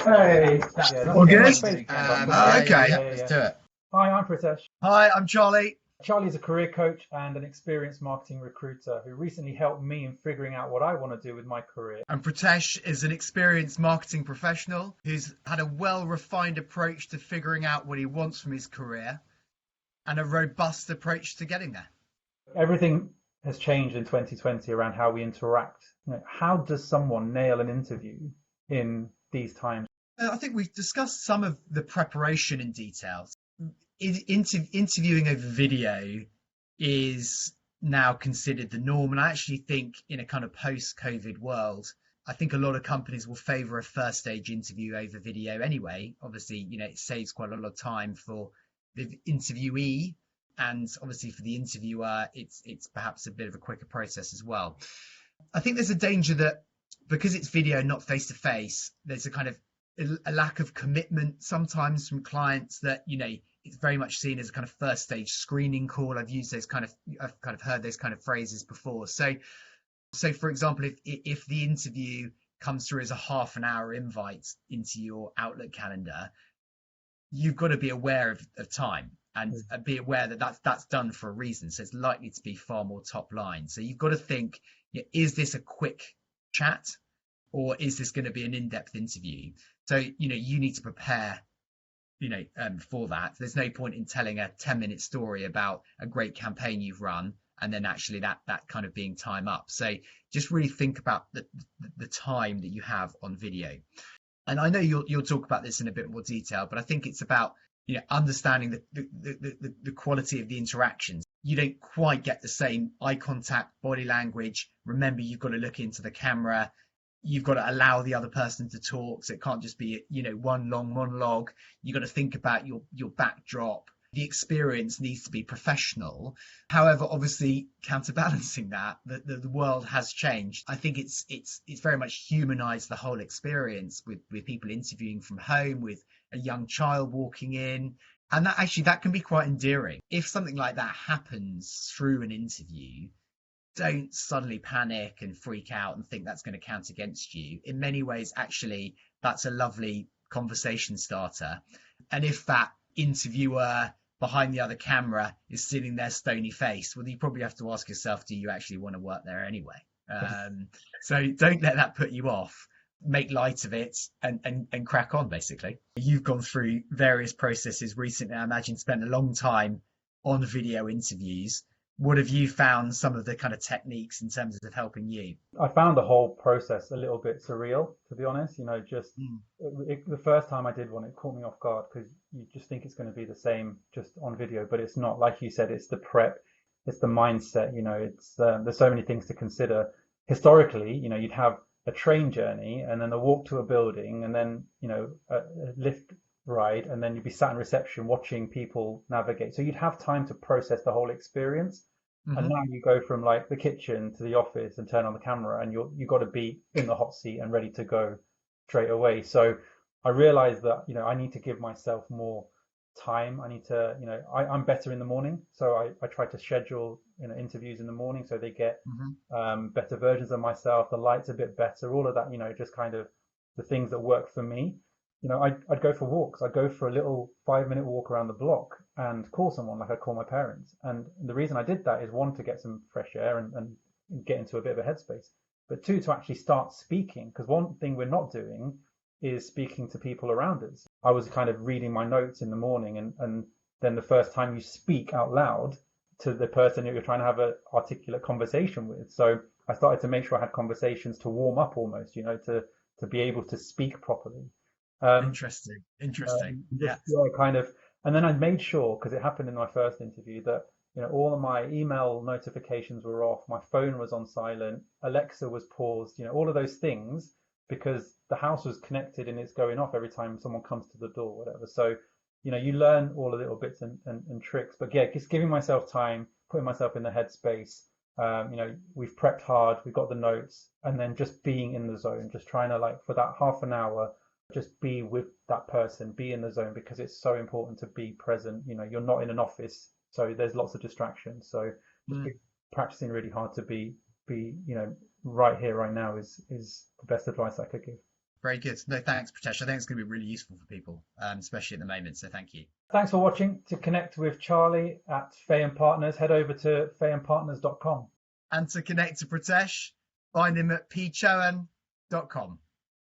Hey, All good? Okay. Let's do it. Hi, I'm Pritesh. Hi, I'm Charlie. Charlie is a career coach and an experienced marketing recruiter who recently helped me in figuring out what I want to do with my career. And Pritesh is an experienced marketing professional who's had a well-refined approach to figuring out what he wants from his career and a robust approach to getting there. Everything has changed in 2020 around how we interact. How does someone nail an interview in these times? I think we've discussed some of the preparation in detail. Interviewing over video is now considered the norm. And I actually think in a kind of post-COVID world, I think a lot of companies will favor a first stage interview over video anyway. Obviously, it saves quite a lot of time for the interviewee, and obviously for the interviewer, it's perhaps a bit of a quicker process as well. I think there's a danger that because it's video, not face to face, there's a kind of a lack of commitment sometimes from clients that, it's very much seen as a kind of first stage screening call. I've heard those kind of phrases before. So for example, if the interview comes through as a half an hour invite into your Outlook calendar, you've got to be aware of time and be aware that that's done for a reason. So it's likely to be far more top line. So you've got to think, is this a quick chat or is this going to be an in-depth interview? So, you need to prepare for that. There's no point in telling a 10-minute story about a great campaign you've run and then actually that kind of being time up. So just really think about the time that you have on video. And I know you'll talk about this in a bit more detail, but I think it's about understanding the quality of the interactions. You don't quite get the same eye contact, body language. Remember, you've got to look into the camera. You've got to allow the other person to talk. So it can't just be, one long monologue. You've got to think about your backdrop. The experience needs to be professional. However, obviously counterbalancing that, the world has changed. I think it's very much humanized the whole experience with people interviewing from home, with a young child walking in. And that can be quite endearing. If something like that happens through an interview, don't suddenly panic and freak out and think that's going to count against you. In many ways, actually, that's a lovely conversation starter. And if that interviewer behind the other camera is sitting there stony faced, well, you probably have to ask yourself, do you actually want to work there anyway? So don't let that put you off. Make light of it and crack on, basically. You've gone through various processes recently. I imagine spent a long time on video interviews. What have you found some of the kind of techniques in terms of helping you? I found the whole process a little bit surreal, to be honest. The first time I did one, it caught me off guard because you just think it's going to be the same just on video, but it's not. Like you said, it's the prep, it's the mindset. There's so many things to consider. Historically, you'd have a train journey and then a walk to a building and then a lift ride, and then you'd be sat in reception watching people navigate. So you'd have time to process the whole experience. Mm-hmm. And now you go from like the kitchen to the office and turn on the camera and you've got to be in the hot seat and ready to go straight away. So I realized that, I need to give myself more time. I need to, I'm better in the morning. So I try to schedule, interviews in the morning so they get better versions of myself. The light's a bit better, all of that, just kind of the things that work for me. I'd go for walks. I'd go for a little 5-minute walk around the block and call someone like I call my parents. And the reason I did that is one, to get some fresh air and get into a bit of a headspace, but two, to actually start speaking. Because one thing we're not doing is speaking to people around us. I was kind of reading my notes in the morning and then the first time you speak out loud to the person that you're trying to have an articulate conversation with. So I started to make sure I had conversations to warm up almost, to be able to speak properly. Interesting. Yeah, kind of. And then I made sure, because it happened in my first interview, that all of my email notifications were off, my phone was on silent, Alexa was paused, all of those things, because the house was connected and it's going off every time someone comes to the door, whatever. So you learn all the little bits and tricks. But yeah, just giving myself time, putting myself in the headspace. We've prepped hard, we've got the notes, and then just being in the zone, just trying to for that half an hour, just be with that person, be in the zone, because it's so important to be present. You're not in an office, so there's lots of distractions. So just be practicing really hard to be right here, right now is the best advice I could give. Very good. No, thanks, Pritesh. I think it's going to be really useful for people, especially at the moment. So thank you. Thanks for watching. To connect with Charlie at Fay and Partners, head over to fayandpartners.com. And to connect to Pritesh, find him at pchoan.com.